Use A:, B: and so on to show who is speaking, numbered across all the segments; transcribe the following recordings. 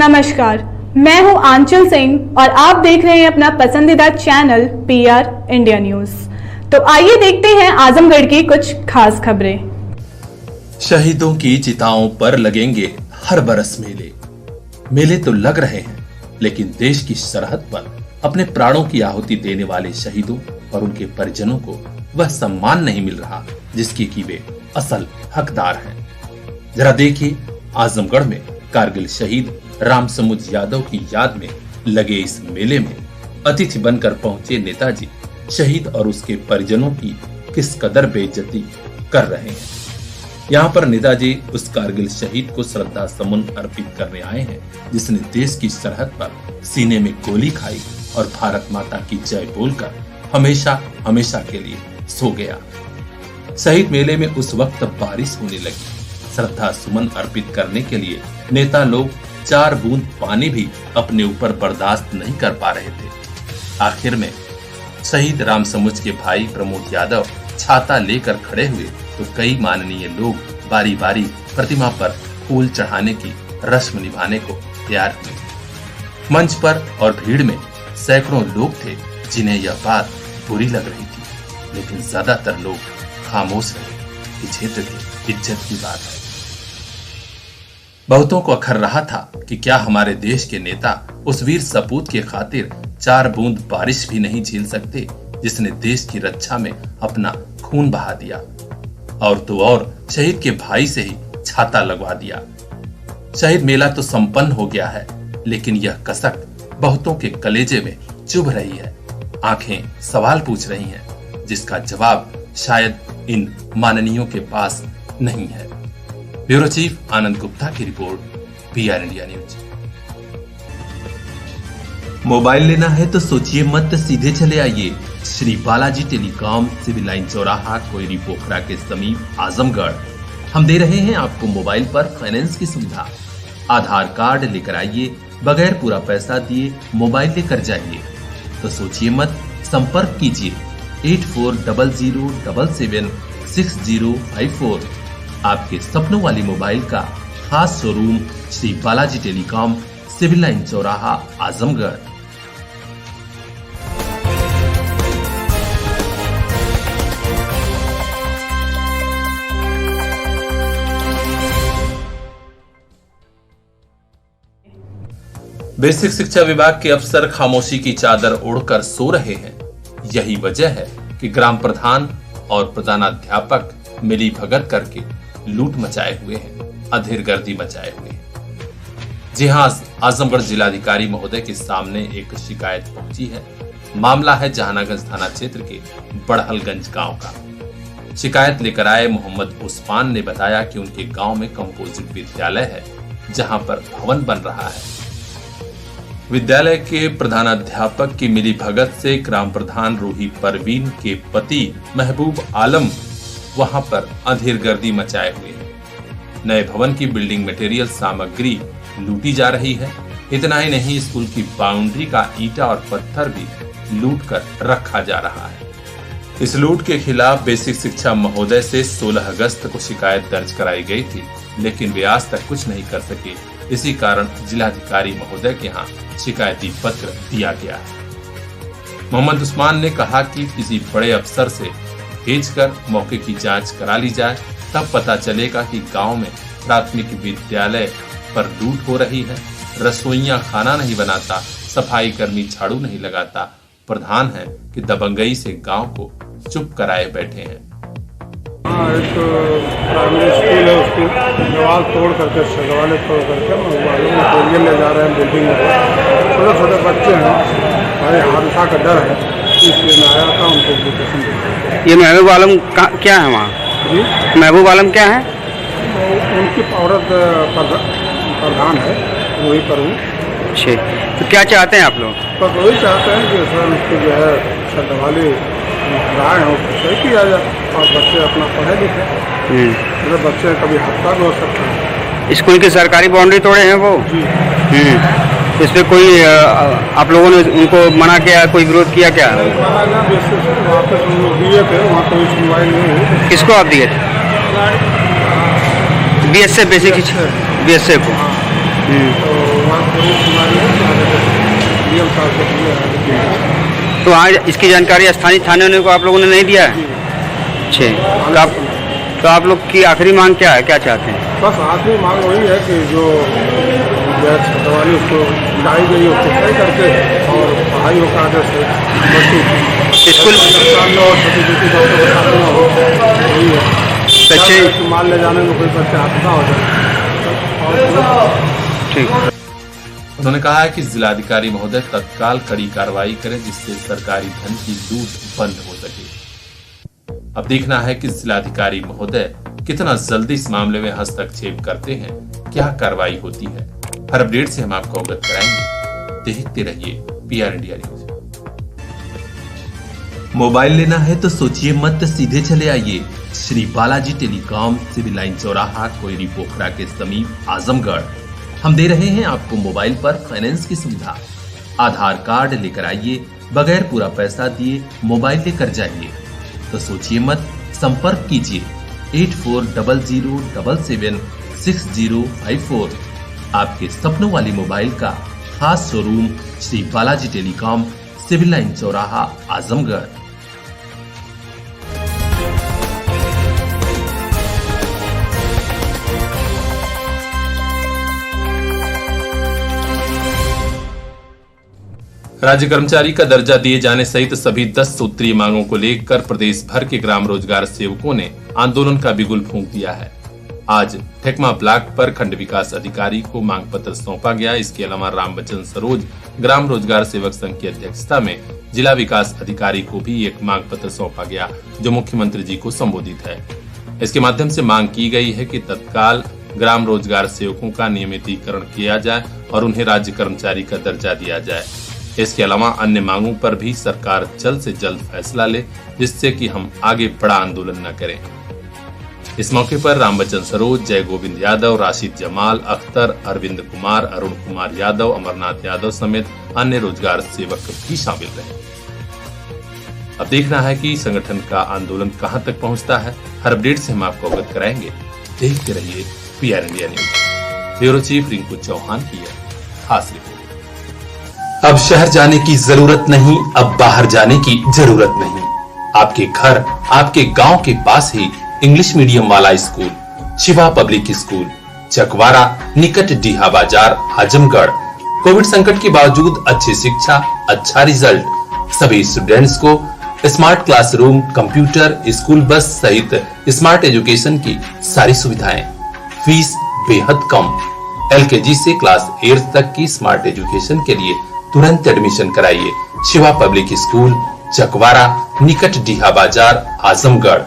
A: नमस्कार, मैं हूं आंचल सिंह और आप देख रहे हैं अपना पसंदीदा चैनल PR इंडिया न्यूज। तो आइए देखते हैं आजमगढ़ की कुछ खास खबरें।
B: शहीदों की चिताओं पर लगेंगे हर बरस मेले। मेले तो लग रहे हैं, लेकिन देश की सरहद पर अपने प्राणों की आहुति देने वाले शहीदों और उनके परिजनों को वह सम्मान नहीं मिल रहा जिसकी कि वे असल हकदार हैं। जरा देखिए, आजमगढ़ में कारगिल शहीद रामसमुद यादव की याद में लगे इस मेले में अतिथि बनकर पहुंचे नेताजी शहीद और उसके परिजनों की किस कदर बेइज्जती कर रहे हैं। यहाँ पर नेताजी उस कारगिल शहीद को श्रद्धा सुमन अर्पित करने आए हैं जिसने देश की सरहद पर सीने में गोली खाई और भारत माता की जय बोलकर हमेशा हमेशा के लिए सो गया। शहीद मेले में उस वक्त बारिश होने लगी। श्रद्धा सुमन अर्पित करने के लिए नेता लोग 4 बूंद पानी भी अपने ऊपर बर्दाश्त नहीं कर पा रहे थे। आखिर में शहीद रामसमुद के भाई प्रमोद यादव छाता लेकर खड़े हुए तो कई माननीय लोग बारी बारी प्रतिमा पर फूल चढ़ाने की रस्म निभाने को तैयार हुए। मंच पर और भीड़ में सैकड़ों लोग थे जिन्हें यह बात बुरी लग रही थी, लेकिन ज्यादातर लोग खामोश रहे। इज्जत की इज्जत की बात है। बहुतों को अखर रहा था कि क्या हमारे देश के नेता उस वीर सपूत के खातिर 4 बूंद बारिश भी नहीं झेल सकते जिसने देश की रक्षा में अपना खून बहा दिया। और तो और शहीद के भाई से ही छाता लगवा दिया। शहीद मेला तो संपन्न हो गया है, लेकिन यह कसक बहुतों के कलेजे में चुभ रही है। आंखें सवाल पूछ रही हैं, जिसका जवाब शायद इन माननीयों के पास नहीं है। ब्यूरो चीफ आनंद गुप्ता की रिपोर्ट, PR इंडिया न्यूज। मोबाइल लेना है तो सोचिए मत, सीधे चले आइए Shri Balaji telecom, civil line चौराहा, कोयरी पोखरा के समीप, आजमगढ़। हम दे रहे हैं आपको मोबाइल पर फाइनेंस की सुविधा। आधार कार्ड लेकर आइए, बगैर पूरा पैसा दिए मोबाइल लेकर जाइए। तो सोचिए मत, संपर्क कीजिए 8400776054। आपके सपनों वाली मोबाइल का खास showroom Shri Balaji telecom, civil line चौराहा, आजमगढ़। बेसिक शिक्षा विभाग के अफसर खामोशी की चादर ओढ़कर सो रहे हैं। यही वजह है कि ग्राम प्रधान और प्रधानाध्यापक मिली भगत करके लूट मचाए हुए हैं, अधीरगर्दी मचाए हुए हैं। जी हां, आजमगढ़ जिलाधिकारी महोदय के सामने एक शिकायत पहुंची है। मामला है जहानागंज थाना क्षेत्र के बड़हलगंज गांव का। शिकायत लेकर आए मोहम्मद उस्मान ने बताया कि उनके गांव में कंपोजिट विद्यालय है जहां पर भवन बन रहा है। विद्यालय के प्रधानाध्यापक की मिली भगत से ग्राम प्रधान रूही परवीन के पति महबूब आलम वहां पर अधीरगर्दी मचाए हुए हैं। नए भवन की बिल्डिंग मटेरियल सामग्री लूटी जा रही है। इतना ही नहीं, स्कूल की बाउंड्री का ईंटा और पत्थर भी लूट कर रखा जा रहा है। इस लूट के खिलाफ बेसिक शिक्षा महोदय से 16 अगस्त को शिकायत दर्ज कराई गई थी, लेकिन वे आज तक कुछ नहीं कर सके। इसी कारण जिलाधिकारी महोदय के यहाँ शिकायती पत्र दिया गया है। मोहम्मद उस्मान ने कहा कि किसी बड़े अफसर से भेजकर मौके की जांच करा ली जाए, तब पता चलेगा कि गांव में प्राथमिक विद्यालय पर लूट हो रही है। रसोइया खाना नहीं बनाता, सफाई कर्मी झाड़ू नहीं लगाता, प्रधान है कि दबंगई से गांव को चुप कराए बैठे हैं।
C: एक प्राइमरी स्कूल है, उसकी दीवार तोड़ करके सगवाले तोड़ करके मटेरियल ले जा रहे हैं बिल्डिंग में। छोटे छोटे बच्चे हैं, भाई हादसा का डर है, इसलिए मैं आया था उनको एजुकेशन।
D: ये महबूब आलम क्या है वहाँ?
C: जी,
D: महबूब आलम क्या है?
C: उनकी औरत प्रधान है, वही पर हूँ।
D: अच्छे, तो क्या चाहते हैं आप लोग?
C: बस वही चाहते हैं कि सर उसकी जो है श्रद्धावाली राय है उसको सही किया जाए और बच्चे अपना पढ़े लिखे। मतलब बच्चे कभी हादसा भी हो सकता है।
D: स्कूल की सरकारी बाउंड्री तोड़े हैं वो?
C: जी।
D: इस पे कोई आप लोगों ने उनको मना किया, कोई विरोध किया क्या?
C: वापस हम लोग दिए थे, वहाँ कोई सुनवाई नहीं हुई।
D: किसको आप दिए थे? BSF बेसिक BSF को।
C: तो मांग पूरी हमारी डीएम साहब से दिए हैं।
D: तो आज इसकी जानकारी स्थानीय थाने को आप लोगों ने नहीं दिया है? अच्छा, तो आप लोग की आखिरी मांग क्या है, क्या चाहते हैं?
C: बस आखिरी मांग वही है कि जो छात्रावाली उसको लाई गई उसको सही करके और पढ़ाई हो का
D: स्कूल
C: और छोटी छोटी बातों को सामने हो वही है।
D: सच्चे
C: माल ले जाने में कोई बच्चे हादसा हो जाए।
D: ठीक।
B: उन्होंने कहा है कि जिलाधिकारी महोदय तत्काल कड़ी कार्रवाई करें जिससे सरकारी धन की लूट बंद हो सके। अब देखना है कि जिलाधिकारी महोदय कितना जल्दी इस मामले में हस्तक्षेप करते हैं, क्या कार्रवाई होती है। हर अपडेट से हम आपको अवगत कराएंगे। देखते रहिए PR इंडिया न्यूज। मोबाइल लेना है तो सोचिए मत, सीधे चले आइए Shri Balaji telecom, civil line चौराहा, कोयरी पोखरा के समीप, आजमगढ़। हम दे रहे हैं आपको मोबाइल पर फाइनेंस की सुविधा। आधार कार्ड लेकर आइए, बगैर पूरा पैसा दिए मोबाइल लेकर जाइए। तो सोचिए मत, संपर्क कीजिए 8400776054। आपके सपनों वाली मोबाइल का खास showroom Shri Balaji telecom, civil line चौराहा, आजमगढ़। राज्य कर्मचारी का दर्जा दिए जाने सहित सभी 10 सूत्रीय मांगों को लेकर प्रदेश भर के ग्राम रोजगार सेवकों ने आंदोलन का बिगुल फूंक दिया है। आज ठेकमा ब्लॉक पर खंड विकास अधिकारी को मांग पत्र सौंपा गया। इसके अलावा रामबचन सरोज ग्राम रोजगार सेवक संघ की अध्यक्षता में जिला विकास अधिकारी को भी एक मांग पत्र सौंपा गया जो मुख्यमंत्री जी को संबोधित है। इसके माध्यम से मांग की गई है कि तत्काल ग्राम रोजगार सेवकों का नियमितीकरण किया जाए और उन्हें राज्य कर्मचारी का दर्जा दिया जाए। इसके अलावा अन्य मांगों पर भी सरकार जल्द से जल्द फैसला ले जिससे कि हम आगे बड़ा आंदोलन न करें। इस मौके पर रामबचन सरोज, जय गोविंद यादव, राशिद जमाल, अख्तर, अरविंद कुमार, अरुण कुमार यादव, अमरनाथ यादव समेत अन्य रोजगार सेवक भी शामिल रहे। अब देखना है कि संगठन का आंदोलन कहां तक पहुंचता है। हर अपडेट से हम आपको अवगत कराएंगे। देखते रहिए PR India news. Bureau chief Rinku Chauhan की खास रिपोर्ट। अब शहर जाने की जरूरत नहीं, अब बाहर जाने की जरूरत नहीं। आपके घर, आपके गांव के पास ही इंग्लिश मीडियम वाला school Shiva public school, Chakwara, निकट डीहा बाजार, आजमगढ़। कोविड संकट के बावजूद अच्छी शिक्षा, अच्छा रिजल्ट। सभी स्टूडेंट्स को smart classroom, computer, school bus सहित स्मार्ट एजुकेशन की सारी सुविधाएं। फीस बेहद कम। LKG से क्लास 8 तक की स्मार्ट एजुकेशन के लिए तुरंत एडमिशन कराइए। शिवा पब्लिक स्कूल, चकवारा, निकट डीहा बाजार, आजमगढ़।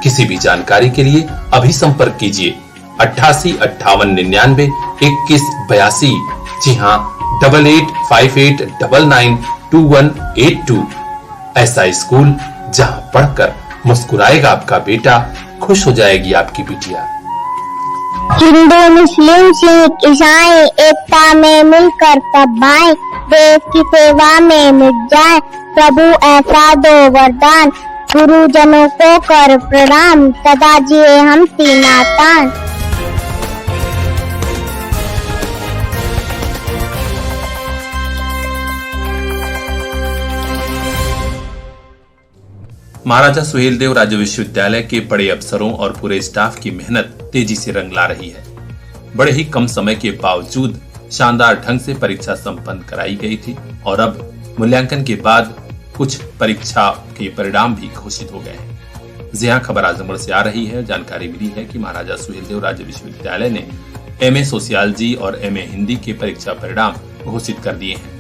B: किसी भी जानकारी के लिए अभी संपर्क कीजिए 885899 2182। जी हाँ, 8858992182। ऐसा स्कूल जहां पढ़कर मुस्कुराएगा आपका बेटा, खुश हो जाएगी आपकी बिटिया।
E: हिंदू, मुस्लिम, सिख, ईसाई एकता में मिलकर तब भाई, देश की सेवा में मिट जाए प्रभु ऐसा दो वरदान। गुरुजनों को कर प्रणाम, सदा जिए हम तीनातान।
B: महाराजा सुहेलदेव राज्य विश्वविद्यालय के बड़े अफसरों और पूरे स्टाफ की मेहनत तेजी से रंग ला रही है। बड़े ही कम समय के बावजूद शानदार ढंग से परीक्षा संपन्न कराई गई थी और अब मूल्यांकन के बाद कुछ परीक्षा के परिणाम भी घोषित हो गए हैं। जी हां, खबर आजमगढ़ से आ रही है। जानकारी मिली है कि महाराजा सुहेलदेव राज्य विश्वविद्यालय ने MA सोशियोलॉजी और MA हिंदी के परीक्षा परिणाम घोषित कर दिए हैं।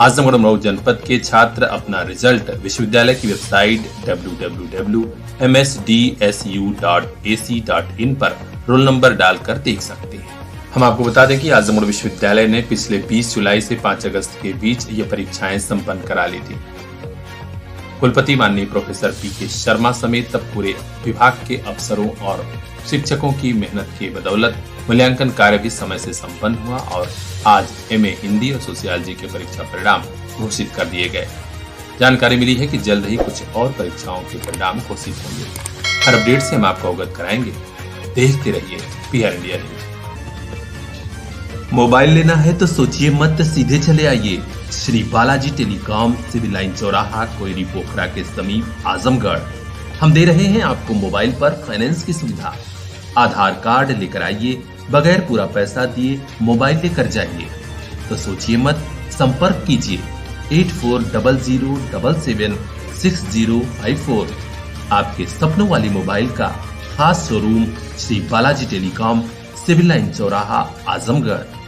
B: आजमगढ़ मऊ जनपद के छात्र अपना रिजल्ट विश्वविद्यालय की वेबसाइट www.msdsu.ac.in पर रोल नंबर डालकर देख सकते हैं। हम आपको बता दें कि आजमगढ़ विश्वविद्यालय ने पिछले 20 जुलाई से 5 अगस्त के बीच ये परीक्षाएं संपन्न करा ली थी। कुलपति माननीय प्रोफेसर PK शर्मा समेत पूरे विभाग के अफसरों और शिक्षकों की मेहनत के बदौलत मूल्यांकन कार्य भी समय से संपन्न हुआ और आज MA हिंदी और सोशियोलॉजी के परीक्षा परिणाम घोषित कर दिए गए। जानकारी मिली है कि जल्द ही कुछ और परीक्षाओं के परिणाम घोषित होंगे। हर अपडेट से हम आपको अवगत कराएंगे। देखते रहिए PR इंडिया न्यूज। मोबाइल लेना है तो सोचिए मत, सीधे चले आइए Shri Balaji telecom, civil line चौराहा, कोयरी पोखरा के समीप, आजमगढ़। हम दे रहे हैं आपको मोबाइल पर फाइनेंस की सुविधा। आधार कार्ड लेकर आइए, बगैर पूरा पैसा दिए मोबाइल लेकर जाइए। तो सोचिए मत, संपर्क कीजिए 8400776054। आपके सपनों वाली मोबाइल का खास showroom Shri Balaji telecom, civil line चौराहा, आजमगढ़।